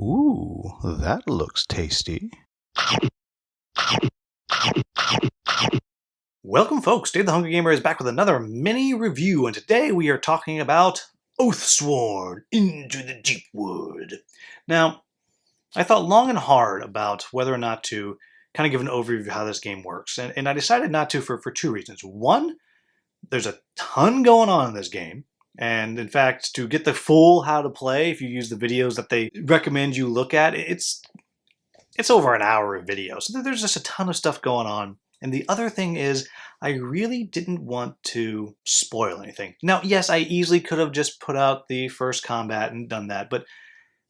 Ooh, that looks tasty. Welcome folks, Dave the Hungry Gamer is back with another mini review, and today we are talking about Oathsworn, Into the Deep Wood. Now, I thought long and hard about whether or not to kind of give an overview of how this game works, and I decided not to for two reasons. One, there's a ton going on in this game, and in fact, to get the full how to play, if you use the videos that they recommend you look at, it's over an hour of video. So there's just a ton of stuff going on. And the other thing is, I really didn't want to spoil anything. Now, yes, I easily could have just put out the first combat and done that, but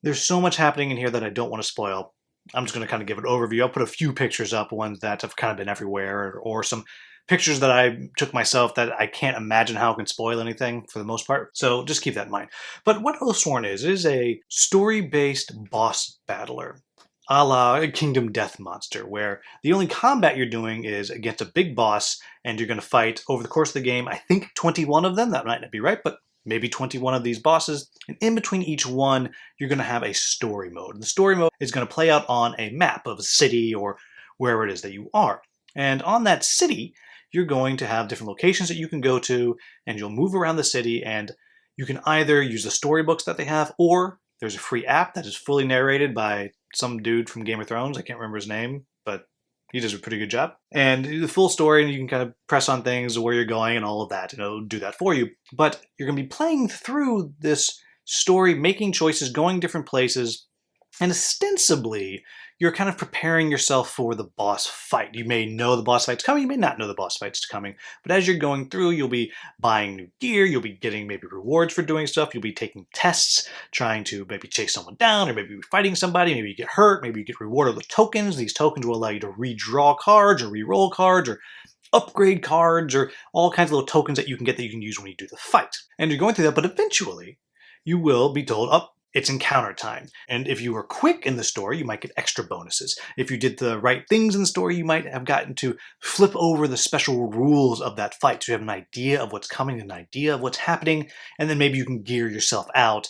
there's so much happening in here that I don't want to spoil. I'm just going to kind of give an overview. I'll put a few pictures up, ones that have kind of been everywhere, or some pictures that I took myself that I can't imagine how I can spoil anything for the most part. So just keep that in mind. But what Oathsworn is a story-based boss battler, a la Kingdom Death Monster, where the only combat you're doing is against a big boss, and you're going to fight over the course of the game, I think 21 of them. That might not be right, but maybe 21 of these bosses. And in between each one, you're going to have a story mode. And the story mode is going to play out on a map of a city or wherever it is that you are. And on that city, you're going to have different locations that you can go to, and you'll move around the city, and you can either use the storybooks that they have, or there's a free app that is fully narrated by some dude from Game of Thrones. I can't remember his name, but he does a pretty good job. And the full story, and you can kind of press on things, where you're going and all of that, and it'll do that for you. But you're going to be playing through this story, making choices, going different places, and ostensibly, you're kind of preparing yourself for the boss fight. You may know the boss fight's coming, you may not know the boss fight's coming, but as you're going through, you'll be buying new gear, you'll be getting maybe rewards for doing stuff, you'll be taking tests, trying to maybe chase someone down, or maybe fighting somebody, maybe you get hurt, maybe you get rewarded with tokens. These tokens will allow you to redraw cards, or re-roll cards, or upgrade cards, or all kinds of little tokens that you can get that you can use when you do the fight. And you're going through that, but eventually, you will be told, oh, it's encounter time. And if you were quick in the story, you might get extra bonuses. If you did the right things in the story, you might have gotten to flip over the special rules of that fight. So you have an idea of what's coming, an idea of what's happening, and then maybe you can gear yourself out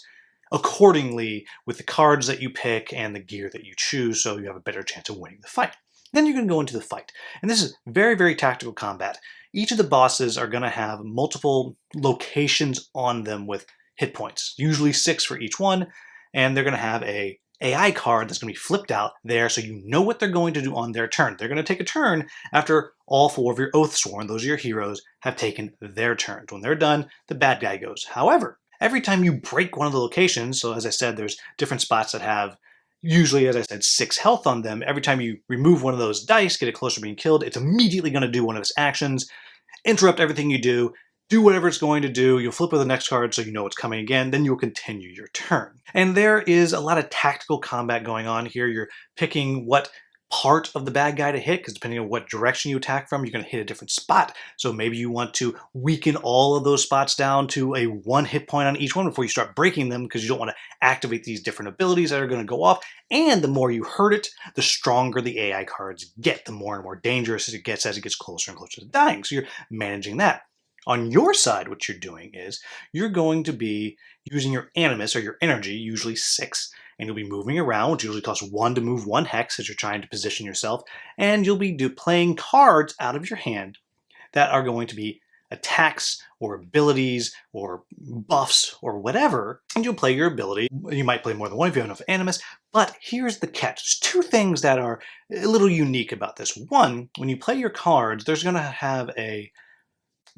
accordingly with the cards that you pick and the gear that you choose, so you have a better chance of winning the fight. Then you're going to go into the fight. And this is very, very tactical combat. Each of the bosses are going to have multiple locations on them with hit points, usually 6 for each one, and they're going to have a AI card that's going to be flipped out there, so you know what they're going to do on their turn. They're going to take a turn after all 4 of your Oathsworn, those are your heroes, have taken their turns. When they're done, the bad guy goes. However, every time you break one of the locations, so as I said, there's different spots that have, usually, as I said, 6 health on them. Every time you remove one of those dice, get it closer to being killed, it's immediately going to do one of its actions, interrupt everything you do whatever it's going to do, you'll flip with the next card so you know it's coming again, then you'll continue your turn. And there is a lot of tactical combat going on here. You're picking what part of the bad guy to hit, because depending on what direction you attack from, you're going to hit a different spot. So maybe you want to weaken all of those spots down to a 1 hit point on each one before you start breaking them, because you don't want to activate these different abilities that are going to go off. And the more you hurt it, the stronger the AI cards get, the more and more dangerous it gets as it gets closer and closer to dying. So you're managing that. On your side, what you're doing is you're going to be using your animus, or your energy, usually 6, and you'll be moving around, which usually costs 1 to move 1 hex as you're trying to position yourself, and you'll be playing cards out of your hand that are going to be attacks or abilities or buffs or whatever, and you'll play your ability. You might play more than one if you have enough animus, but here's the catch. There's 2 things that are a little unique about this. One, when you play your cards, there's going to have a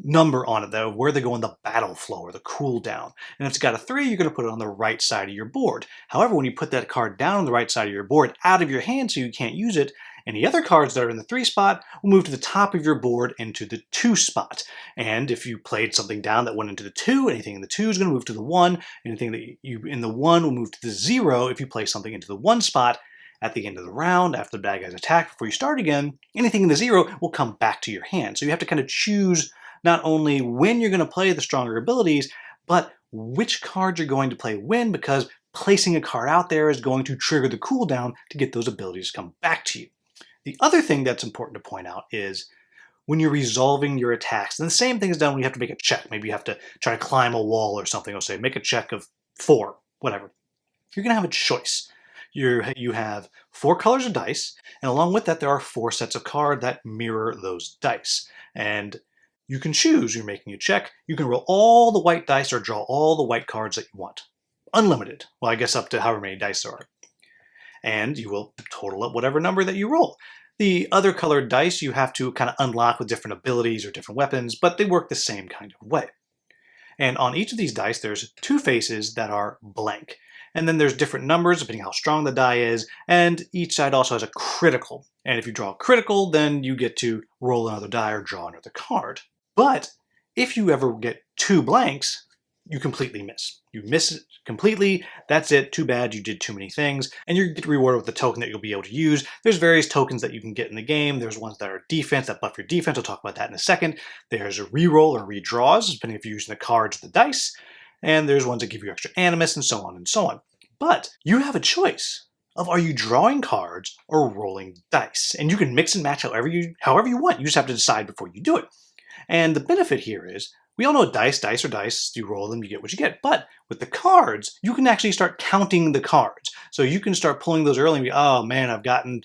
number on it, though, where they go in the battle flow or the cooldown. And if it's got a 3, you're going to put it on the right side of your board. However, when you put that card down on the right side of your board, out of your hand so you can't use it, any other cards that are in the 3 spot will move to the top of your board into the 2 spot. And if you played something down that went into the 2, anything in the 2 is going to move to the 1. Anything that you in the 1 will move to the 0 if you play something into the 1 spot. At the end of the round, after the bad guy's attacked, before you start again, anything in the 0 will come back to your hand. So you have to kind of choose not only when you're going to play the stronger abilities, but which cards you're going to play when, because placing a card out there is going to trigger the cooldown to get those abilities to come back to you. The other thing that's important to point out is when you're resolving your attacks, and the same thing is done when you have to make a check. Maybe you have to try to climb a wall or something, or say make a check of 4, whatever. You're going to have a choice. You have 4 colors of dice, and along with that, there are 4 sets of cards that mirror those dice. And you can choose, you're making a check, you can roll all the white dice or draw all the white cards that you want. Unlimited. Well, I guess up to however many dice there are. And you will total up whatever number that you roll. The other colored dice you have to kind of unlock with different abilities or different weapons, but they work the same kind of way. And on each of these dice, there's 2 faces that are blank. And then there's different numbers depending how strong the die is, and each side also has a critical. And if you draw a critical, then you get to roll another die or draw another card. But if you ever get 2 blanks, you completely miss. You miss it completely, that's it, too bad, you did too many things, and you get rewarded with the token that you'll be able to use. There's various tokens that you can get in the game. There's ones that are defense, that buff your defense, I'll talk about that in a second. There's a reroll or redraws, depending if you're using the cards or the dice, and there's ones that give you extra animus, and so on and so on. But you have a choice of are you drawing cards or rolling dice, and you can mix and match however you want. You just have to decide before you do it. And the benefit here is, we all know dice are dice, you roll them, you get what you get. But with the cards, you can actually start counting the cards. So you can start pulling those early and be, oh man, I've gotten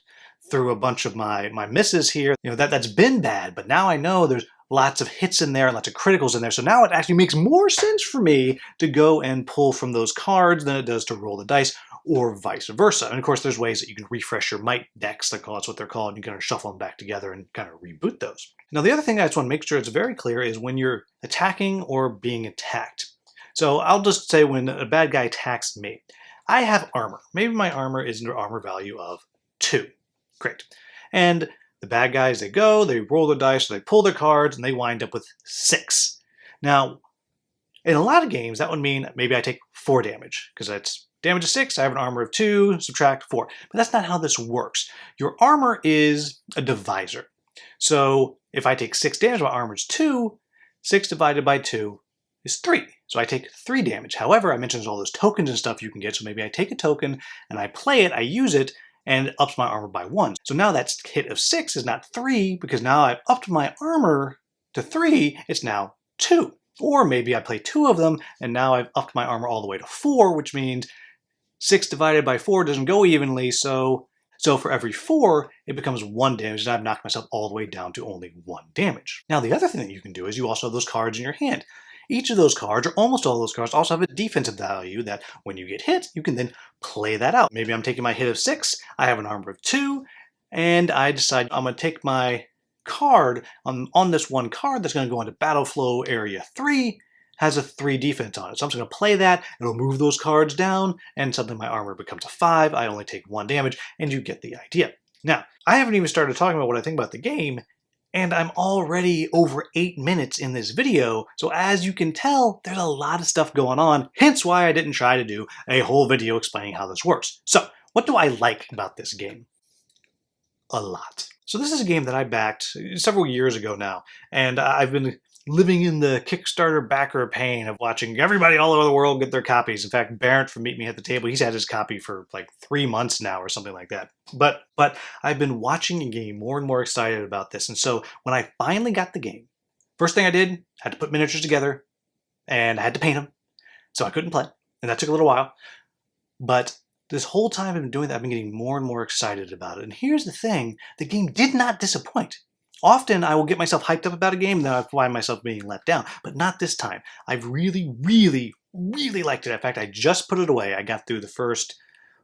through a bunch of my misses here. You know, that's been bad, but now I know there's lots of hits in there and lots of criticals in there. So now it actually makes more sense for me to go and pull from those cards than it does to roll the dice, or vice versa. And of course, there's ways that you can refresh your might decks, that's what they're called. You can kind of shuffle them back together and kind of reboot those. Now, the other thing I just want to make sure it's very clear is when you're attacking or being attacked. So I'll just say when a bad guy attacks me, I have armor. Maybe my armor is an armor value of 2. Great. And the bad guys, they go, they roll their dice, they pull their cards, and they wind up with 6. Now, in a lot of games, that would mean maybe I take 4 damage, because that's damage of 6, I have an armor of 2, subtract 4. But that's not how this works. Your armor is a divisor. So if I take 6 damage, my armor is 2, 6 divided by 2 is 3. So I take 3 damage. However, I mentioned there's all those tokens and stuff you can get, so maybe I take a token and I play it, I use it, and it ups my armor by 1. So now that hit of 6 is not 3, because now I've upped my armor to 3, it's now 2. Or maybe I play 2 of them, and now I've upped my armor all the way to 4, which means 6 divided by 4 doesn't go evenly, so for every 4, it becomes 1 damage, and I've knocked myself all the way down to only 1 damage. Now, the other thing that you can do is you also have those cards in your hand. Each of those cards, or almost all those cards, also have a defensive value that when you get hit, you can then play that out. Maybe I'm taking my hit of 6, I have an armor of 2, and I decide I'm going to take my card on this one card that's going to go into Battle Flow Area 3, has a 3 defense on it. So I'm just going to play that, it'll move those cards down, and suddenly my armor becomes a 5, I only take 1 damage, and you get the idea. Now, I haven't even started talking about what I think about the game, and I'm already over 8 minutes in this video, so as you can tell, there's a lot of stuff going on, hence why I didn't try to do a whole video explaining how this works. So, what do I like about this game? A lot. So this is a game that I backed several years ago now, and I've been living in the Kickstarter backer pain of watching everybody all over the world get their copies. In fact, Barrett from Meet Me at the Table, he's had his copy for like 3 months now or something like that. But I've been watching and getting more and more excited about this. And so when I finally got the game, first thing I did, had to put miniatures together and I had to paint them. So I couldn't play. And that took a little while. But this whole time I've been doing that, I've been getting more and more excited about it. And here's the thing, the game did not disappoint. Often I will get myself hyped up about a game, then I find myself being let down. But not this time. I've really, really, really liked it. In fact, I just put it away. I got through the first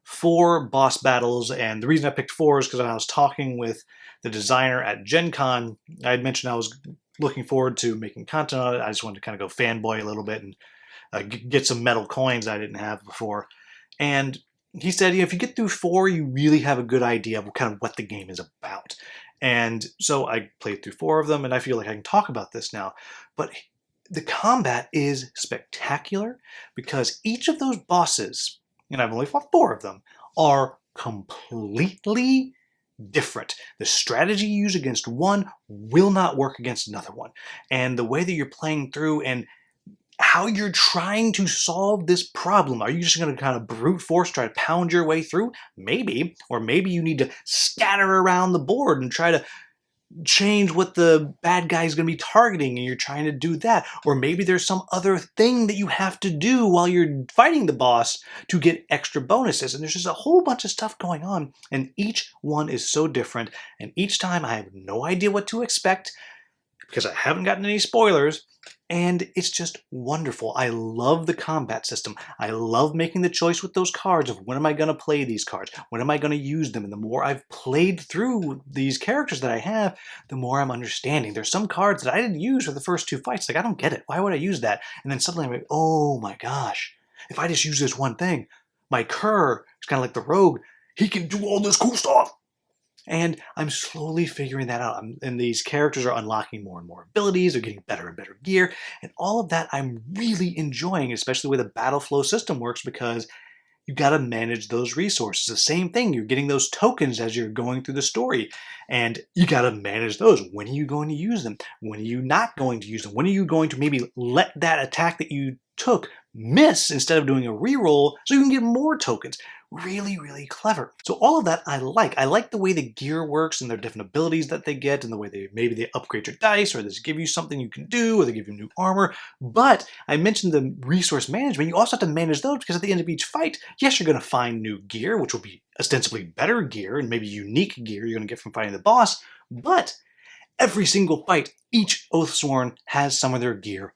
4 boss battles, and the reason I picked 4 is because when I was talking with the designer at Gen Con, I had mentioned I was looking forward to making content on it. I just wanted to kind of go fanboy a little bit and get some metal coins I didn't have before. And he said, if you get through 4, you really have a good idea of kind of what the game is about. And so I played through 4 of them, and I feel like I can talk about this now. But the combat is spectacular because each of those bosses, and I've only fought 4 of them, are completely different. The strategy you use against one will not work against another one. And the way that you're playing through and how you're trying to solve this problem. Are you just going to kind of brute force try to pound your way through? Maybe. Or maybe you need to scatter around the board and try to change what the bad guy is going to be targeting and you're trying to do that. Or maybe there's some other thing that you have to do while you're fighting the boss to get extra bonuses. And there's just a whole bunch of stuff going on. And each one is so different. And each time I have no idea what to expect because I haven't gotten any spoilers. And it's just wonderful. I love the combat system. I love making the choice with those cards of when am I going to play these cards? When am I going to use them? And the more I've played through these characters that I have, the more I'm understanding. There's some cards that I didn't use for the first two fights. Like, I don't get it. Why would I use that? And then suddenly I'm like, oh my gosh. If I just use this one thing, my Kerr is kind of like the rogue. He can do all this cool stuff. And I'm slowly figuring that out. And these characters are unlocking more and more abilities. They're getting better and better gear. And all of that I'm really enjoying, especially the way the battle flow system works, because you got to manage those resources. The same thing, you're getting those tokens as you're going through the story. And you got to manage those. When are you going to use them? When are you not going to use them? When are you going to maybe let that attack that you took miss instead of doing a reroll so you can get more tokens? Really, really clever. So all of that I like. I like the way the gear works and their different abilities that they get and the way they upgrade your dice, or they give you something you can do, or they give you new armor. But I mentioned the resource management. You also have to manage those because at the end of each fight, yes, you're going to find new gear, which will be ostensibly better gear and maybe unique gear you're going to get from fighting the boss. But every single fight, each Oathsworn has some of their gear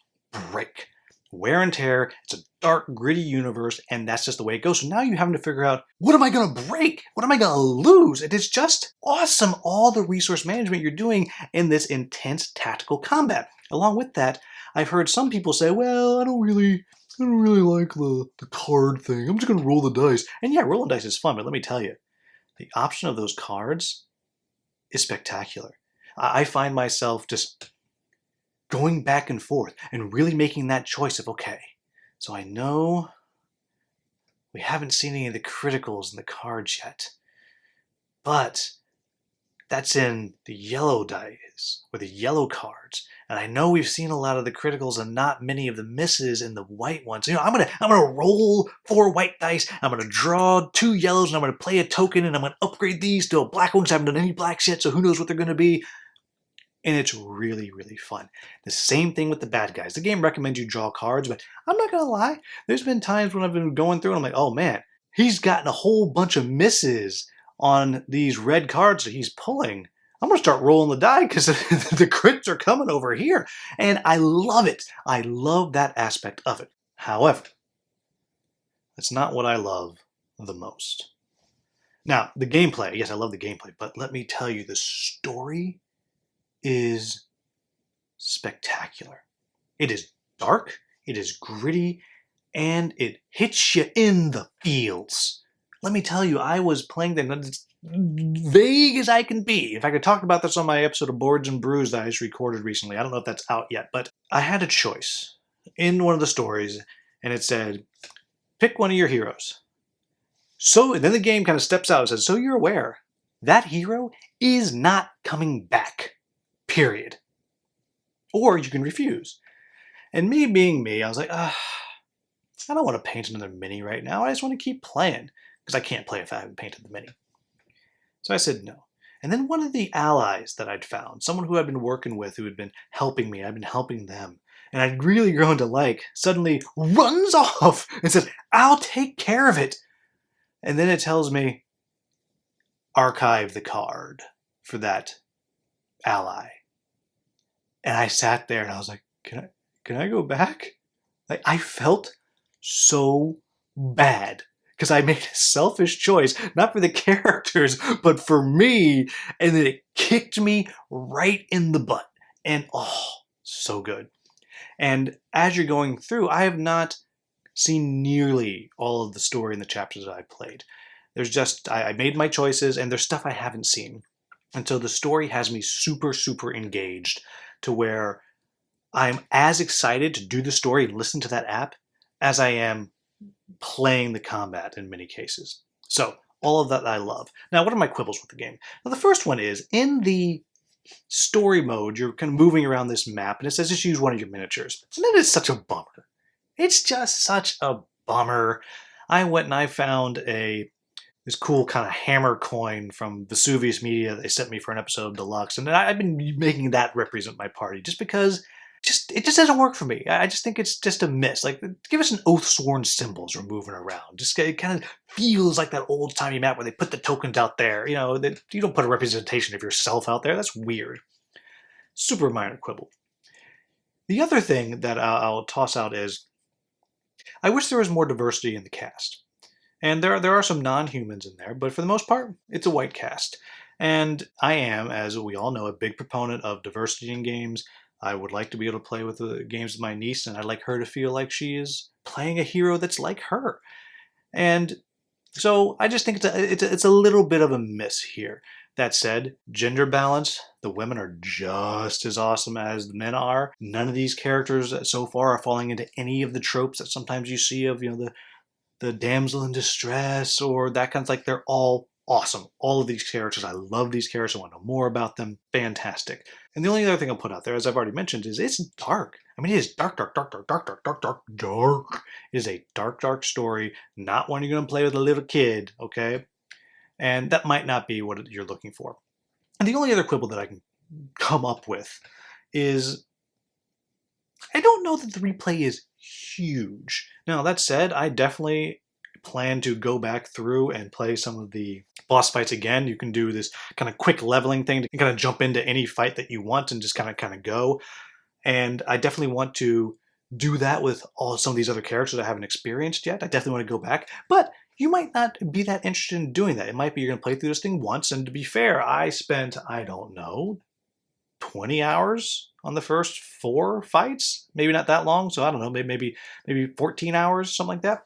break. Wear and tear, it's a dark, gritty universe, and that's just the way it goes. So now you're having to figure out, what am I going to break? What am I going to lose? It is just awesome, all the resource management you're doing in this intense tactical combat. Along with that, I've heard some people say, well, I don't really like the card thing. I'm just going to roll the dice. And yeah, rolling dice is fun, but let me tell you, the option of those cards is spectacular. I find myself just going back and forth and really making that choice of, okay, so I know we haven't seen any of the criticals in the cards yet, but that's in the yellow dice or the yellow cards. And I know we've seen a lot of the criticals and not many of the misses in the white ones. You know, I'm gonna roll 4 white dice, I'm gonna draw 2 yellows, and I'm gonna play a token, and I'm gonna upgrade these to a black one because I haven't done any blacks yet, so who knows what they're gonna be. And it's really, really fun. The same thing with the bad guys. The game recommends you draw cards, but I'm not going to lie. There's been times when I've been going through and I'm like, oh man, he's gotten a whole bunch of misses on these red cards that he's pulling. I'm going to start rolling the die because the crits are coming over here. And I love it. I love that aspect of it. However, that's not what I love the most. Now, the gameplay. Yes, I love the gameplay, but let me tell you, the story is spectacular. It is dark, it is gritty, and it hits you in the feels. Let me tell you, I was playing them as vague as I can be. In fact, I talked about this on my episode of Boards and Brews that I just recorded recently. I don't know if that's out yet, but I had a choice in one of the stories, and it said, pick one of your heroes. So then the game kind of steps out and says, so you're aware, that hero is not coming back. Period. Or you can refuse. And me being me, I was like, I don't want to paint another mini right now. I just want to keep playing. Because I can't play if I haven't painted the mini. So I said no. And then one of the allies that I'd found, someone who I'd been working with, who had been helping me, I'd been helping them, and I'd really grown to like, suddenly runs off and says, I'll take care of it. And then it tells me, archive the card for that ally. And I sat there and I was like, can I go back? Like, I felt so bad because I made a selfish choice, not for the characters, but for me. And then it kicked me right in the butt. And oh, so good. And as you're going through, I have not seen nearly all of the story in the chapters that I played. There's just, I made my choices and there's stuff I haven't seen. And so the story has me super, super engaged to where I'm as excited to do the story and listen to that app as I am playing the combat in many cases. So all of that I love. Now, what are my quibbles with the game? Now, the first one is, in the story mode, you're kind of moving around this map, and it says just use one of your miniatures. And that is such a bummer. It's just such a bummer. I went and I found this cool kind of hammer coin from Vesuvius Media that they sent me for an episode of Deluxe, and I've been making that represent my party just because it just doesn't work for me. I just think it's just a miss. Like, give us an Oathsworn symbols we're moving around. Just it kind of feels like that old timey map where they put the tokens out there. You know, that you don't put a representation of yourself out there. That's weird. Super minor quibble. The other thing that I'll toss out is I wish there was more diversity in the cast. And there are some non-humans in there, but for the most part, it's a white cast. And I am, as we all know, a big proponent of diversity in games. I would like to be able to play with the games with my niece, and I'd like her to feel like she is playing a hero that's like her. And so I just think it's a little bit of a miss here. That said, gender balance, the women are just as awesome as the men are. None of these characters so far are falling into any of the tropes that sometimes you see of, you know, the damsel in distress or that kind of, like, they're all awesome. All of these characters, I love these characters. I want to know more about them. Fantastic. And the only other thing I'll put out there, as I've already mentioned, is it's dark. I mean, it is dark, dark, dark, dark, dark, dark, dark, dark, dark. It is a dark, dark story, not one you're going to play with a little kid, okay? And that might not be what you're looking for. And the only other quibble that I can come up with is I don't know that the replay is huge. Now, that said, I definitely plan to go back through and play some of the boss fights again. You can do this kind of quick leveling thing to kind of jump into any fight that you want and just kind of go. And I definitely want to do that with some of these other characters I haven't experienced yet. I definitely want to go back. But you might not be that interested in doing that. It might be you're going to play through this thing once. And to be fair, I spent, I don't know, 20 hours on the first 4 fights. Maybe not that long. So I don't know, maybe 14 hours, something like that.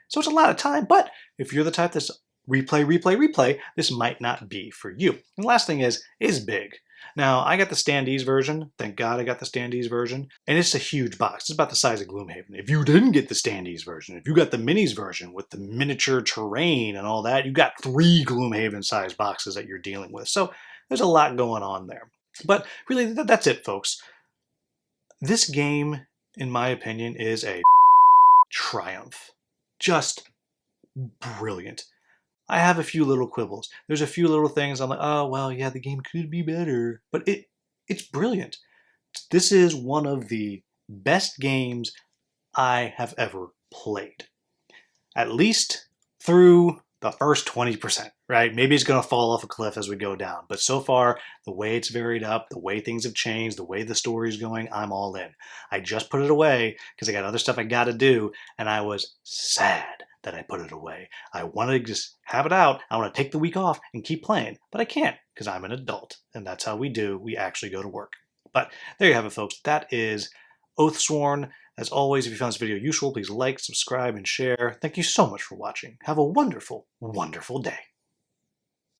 So it's a lot of time. But if you're the type that's replay, this might not be for you. And the last thing is big. Now, I got the standees version. Thank God I got the standees version. And it's a huge box. It's about the size of Gloomhaven. If you didn't get the standees version, if you got the minis version with the miniature terrain and all that, you got 3 Gloomhaven-sized boxes that you're dealing with. So there's a lot going on there. But really, that's it, folks. This game, in my opinion, is a triumph. Just brilliant. I have a few little quibbles. There's a few little things I'm like, oh, well, yeah, the game could be better. But it's brilliant. This is one of the best games I have ever played. At least through the first 20%, right? Maybe it's going to fall off a cliff as we go down. But so far, the way it's varied up, the way things have changed, the way the story's going, I'm all in. I just put it away because I got other stuff I got to do, and I was sad that I put it away. I wanted to just have it out. I want to take the week off and keep playing, but I can't because I'm an adult, and that's how we do. We actually go to work. But there you have it, folks. That is Oathsworn. As always, if you found this video useful, please like, subscribe, and share. Thank you so much for watching. Have a wonderful, wonderful day.